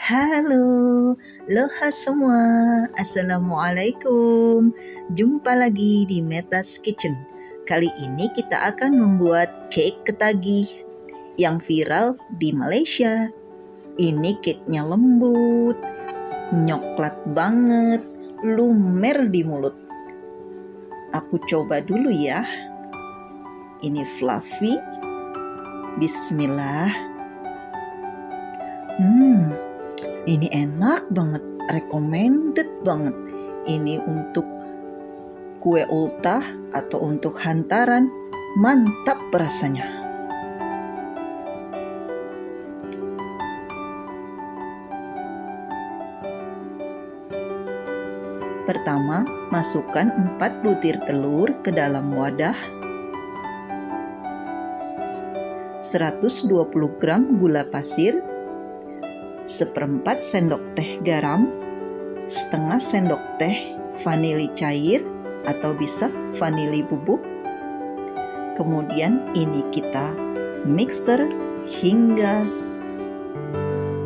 Halo, loha semua, Assalamualaikum. Jumpa lagi di Meta's Kitchen. Kali ini kita akan membuat cake ketagih yang viral di Malaysia. Ini cake-nya lembut, nyoklat banget, lumer di mulut. Aku coba dulu ya. Ini fluffy. Bismillah. Ini enak banget, recommended banget. Ini untuk kue ultah atau untuk hantaran, mantap rasanya. Pertama, masukkan 4 butir telur ke dalam wadah. 120 gram gula pasir, 1/4 sendok teh garam, setengah sendok teh vanili cair atau bisa vanili bubuk. Kemudian ini kita mixer hingga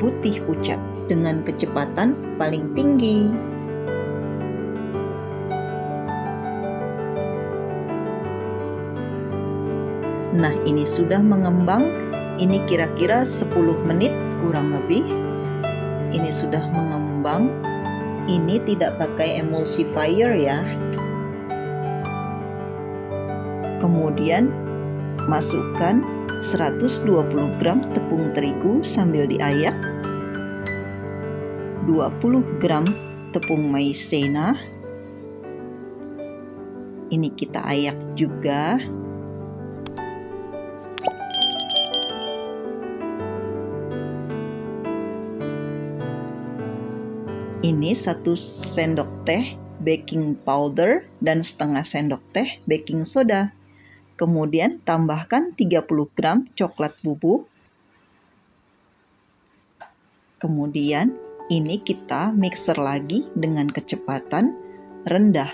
putih pucat dengan kecepatan paling tinggi. Nah, ini sudah mengembang. Ini kira-kira 10 menit kurang lebih. Ini sudah mengembang. Ini tidak pakai emulsifier ya. Kemudian masukkan 120 gram tepung terigu sambil diayak, 20 gram tepung maizena. Ini kita ayak juga. Ini 1 sendok teh baking powder dan setengah sendok teh baking soda. Kemudian tambahkan 30 gram coklat bubuk. Kemudian ini kita mixer lagi dengan kecepatan rendah.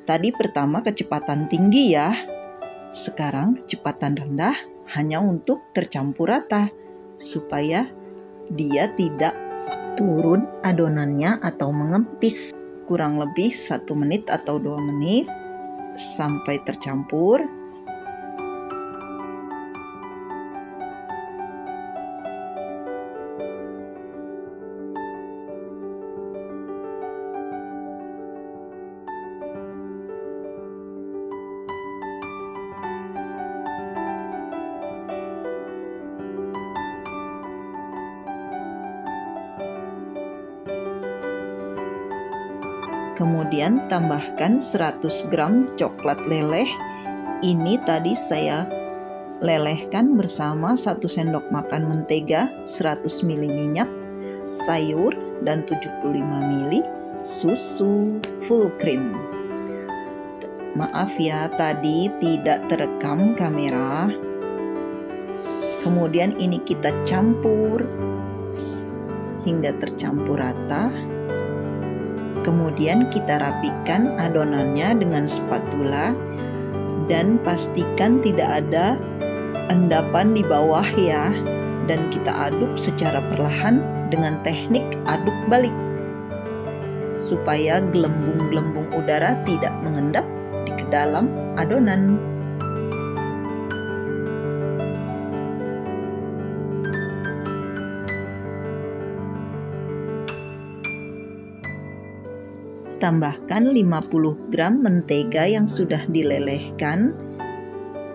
Tadi pertama kecepatan tinggi ya. Sekarang kecepatan rendah hanya untuk tercampur rata supaya dia tidak turun adonannya atau mengempis. Kurang lebih 1 menit atau 2 menit sampai tercampur. Kemudian tambahkan 100 gram coklat leleh. Ini tadi saya lelehkan bersama 1 sendok makan mentega, 100 ml minyak, sayur, dan 75 ml susu full cream. Maaf ya, tadi tidak terekam kamera. Kemudian ini kita campur hingga tercampur rata. Kemudian kita rapikan adonannya dengan spatula dan pastikan tidak ada endapan di bawah ya. Dan kita aduk secara perlahan dengan teknik aduk balik supaya gelembung-gelembung udara tidak mengendap di dalam adonan. Tambahkan 50 gram mentega yang sudah dilelehkan.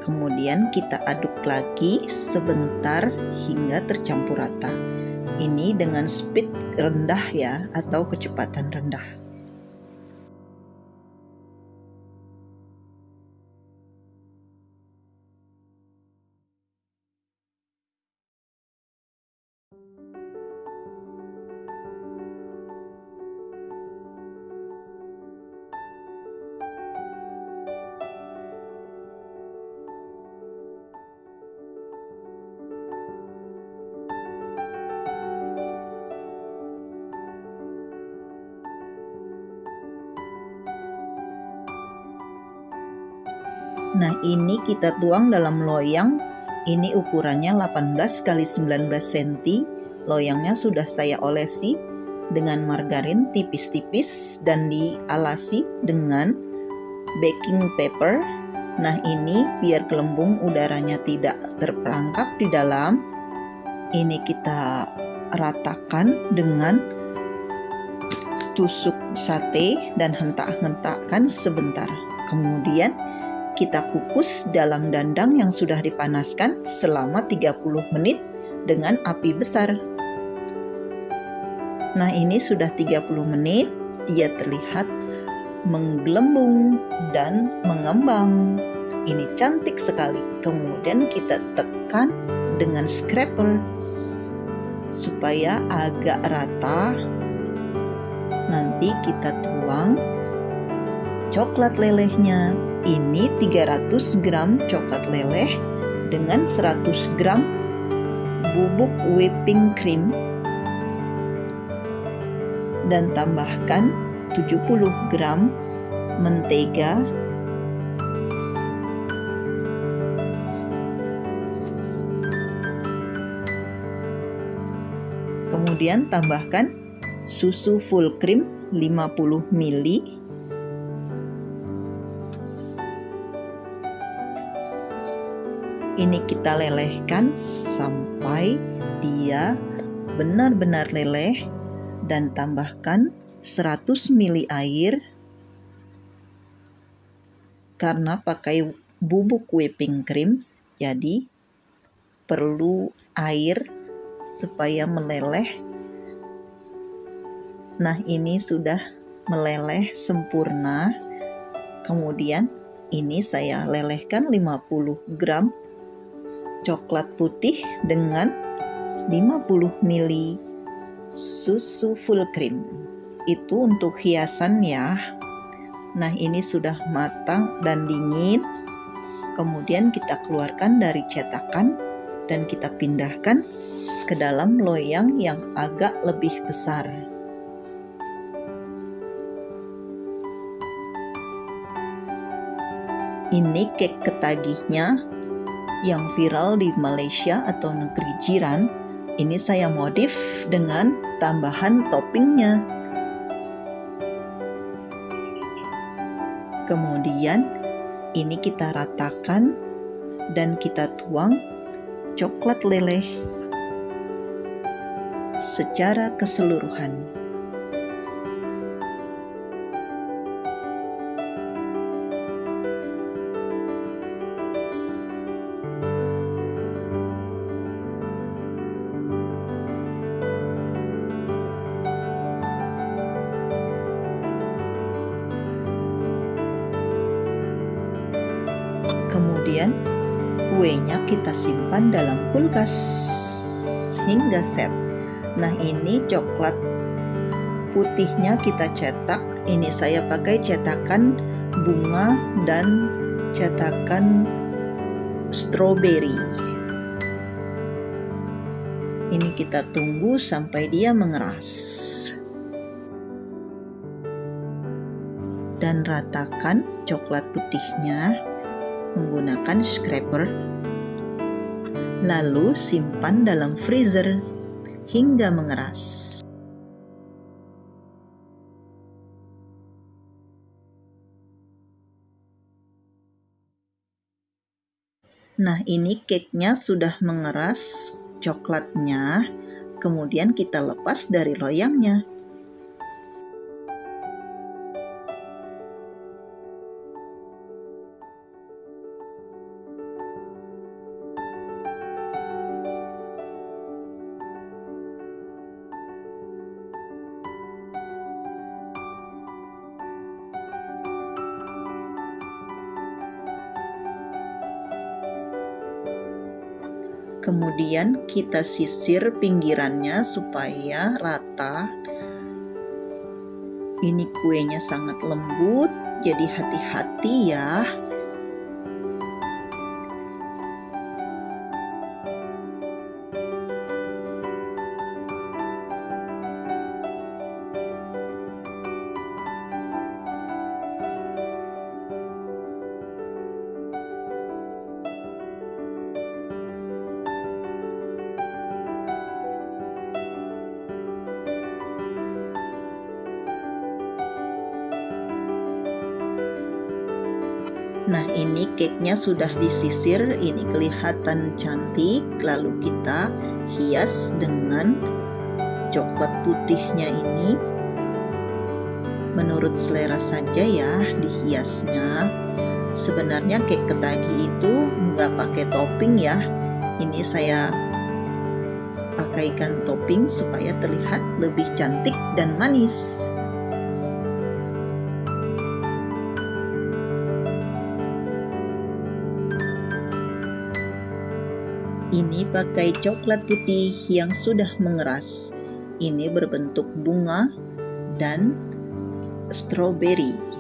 Kemudian kita aduk lagi sebentar hingga tercampur rata. Ini dengan speed rendah ya, atau kecepatan rendah. Nah, ini kita tuang dalam loyang. Ini ukurannya 18 x 19 cm. loyangnya sudah saya olesi dengan margarin tipis-tipis dan dialasi dengan baking paper. Nah, ini biar gelembung udaranya tidak terperangkap di dalam. Ini kita ratakan dengan tusuk sate dan hentak-hentakkan sebentar. Kemudian kita kukus dalam dandang yang sudah dipanaskan selama 30 menit dengan api besar. Nah, ini sudah 30 menit, dia terlihat menggelembung dan mengembang. Ini cantik sekali. Kemudian kita tekan dengan scraper supaya agak rata. Nanti kita tuang coklat lelehnya. Ini 300 gram coklat leleh dengan 100 gram bubuk whipping cream dan tambahkan 70 gram mentega, kemudian tambahkan susu full cream 50 ml, ini kita lelehkan sampai dia benar-benar leleh dan tambahkan 100 ml air. Karena pakai bubuk whipping cream, jadi perlu air supaya meleleh. Nah, ini sudah meleleh sempurna. Kemudian ini saya lelehkan 50 gram coklat putih dengan 50 ml susu full cream. Itu untuk hiasan ya. Nah, ini sudah matang dan dingin. Kemudian kita keluarkan dari cetakan dan kita pindahkan ke dalam loyang yang agak lebih besar. Ini cake ketagihnya yang viral di Malaysia atau negeri jiran. Ini saya modif dengan tambahan toppingnya. Kemudian ini kita ratakan dan kita tuang coklat leleh secara keseluruhan. Kemudian kuenya kita simpan dalam kulkas hingga set. Nah, ini coklat putihnya kita cetak. Ini saya pakai cetakan bunga dan cetakan stroberi. Ini kita tunggu sampai dia mengeras. Dan ratakan coklat putihnya menggunakan scraper, lalu simpan dalam freezer hingga mengeras. Nah, ini cake-nya sudah mengeras coklatnya, kemudian kita lepas dari loyangnya. Kemudian kita sisir pinggirannya supaya rata. Ini kuenya sangat lembut, jadi hati-hati ya. Nah, ini cake-nya sudah disisir, ini kelihatan cantik. Lalu kita hias dengan coklat putihnya ini. Menurut selera saja ya dihiasnya. Sebenarnya cake ketagi itu nggak pakai topping ya. Ini saya pakaikan topping supaya terlihat lebih cantik dan manis. Ini pakai coklat putih yang sudah mengeras. Ini berbentuk bunga dan stroberi.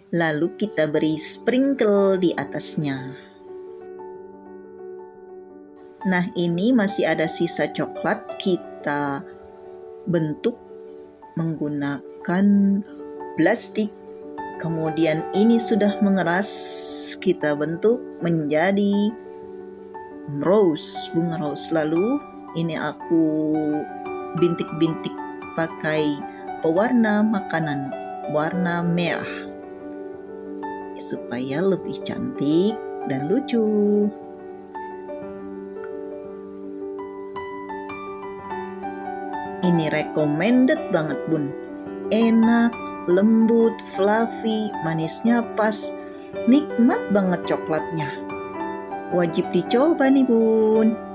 Lalu kita beri sprinkle di atasnya. Nah, ini masih ada sisa coklat, kita bentuk menggunakan plastik. Kemudian ini sudah mengeras, kita bentuk menjadi rose, bunga rose. Lalu ini aku bintik-bintik pakai pewarna makanan, warna merah, supaya lebih cantik dan lucu. Ini recommended banget bun, enak, lembut, fluffy, manisnya pas, nikmat banget coklatnya. Wajib dicoba nih bun.